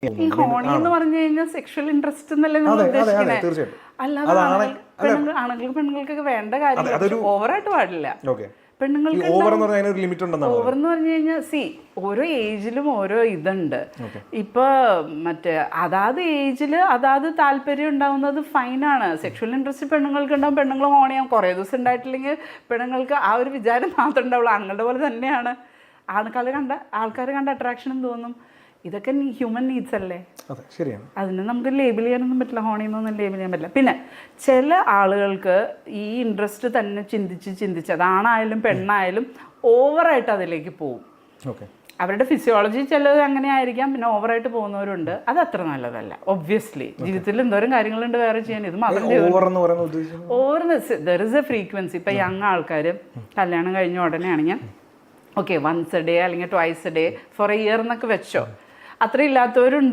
ഈ ഹോണി എന്ന് പറഞ്ഞു കഴിഞ്ഞാൽ സെക്ഷൽ ഇൻട്രസ്റ്റ് എന്നല്ലേ നമ്മൾ ഉദ്ദേശിക്കുന്നത്. അല്ലാതെ ആണുങ്ങൾക്ക് പെണ്ണുങ്ങൾക്കൊക്കെ വേണ്ട കാര്യം ഓവറായിട്ട് പാടില്ല. പെണ്ണുങ്ങൾക്ക് ഓവർ എന്ന് പറഞ്ഞു കഴിഞ്ഞാൽ ഓരോ ഏജിലും ഓരോ ഇതുണ്ട്. ഇപ്പൊ മറ്റേ അതാത് ഏജില് അതാത് താല്പര്യം ഉണ്ടാവുന്നത് ഫൈനാണ്. സെക്ഷൽ ഇൻട്രസ്റ്റ് പെണ്ണുങ്ങൾക്ക് ഉണ്ടാവും. പെണ്ണുങ്ങൾ ഹോണിയാവും. കുറേ ദിവസം ഉണ്ടായിട്ടില്ലെങ്കിൽ പെണ്ണുങ്ങൾക്ക് ആ ഒരു വിചാരം മാത്രമേ ഉണ്ടാവുള്ളൂ. ആണുങ്ങളുടെ പോലെ തന്നെയാണ്. ആൾക്കാർ കണ്ട അട്രാക്ഷനും തോന്നും. ഇതൊക്കെ ഹ്യൂമൻ നീഡ്സ് അല്ലേ. അതിന് നമുക്ക് ലേബിൾ ചെയ്യാനൊന്നും പറ്റില്ല. ഹോണിന്നൊന്നും ലേബിൾ ചെയ്യാൻ പറ്റില്ല. പിന്നെ ചില ആളുകൾക്ക് ഈ ഇൻട്രസ്റ്റ് തന്നെ ചിന്തിച്ച് അതാണായാലും പെണ്ണായാലും ഓവറായിട്ട് അതിലേക്ക് പോവും. അവരുടെ ഫിസിയോളജി ചിലത് അങ്ങനെ ആയിരിക്കാം. പിന്നെ ഓവറായിട്ട് പോകുന്നവരുണ്ട്. അത് അത്ര നല്ലതല്ല. ഒബ്വിയസ്ലി ജീവിതത്തിൽ എന്തോരം കാര്യങ്ങളുണ്ട് വേറെ ചെയ്യാൻ. ഇത് മാത്രം ദർ ഇസ് എ ഫ്രീക്വൻസി. ഇപ്പം യങ് ആൾക്കാർ കല്യാണം കഴിഞ്ഞ ഉടനെ ആണെങ്കിൽ ഓക്കെ വൺസ് എ ഡേ അല്ലെങ്കിൽ twice a day for a year എന്നൊക്കെ വെച്ചോ. അത്ര ഇല്ലാത്തവരുണ്ട്.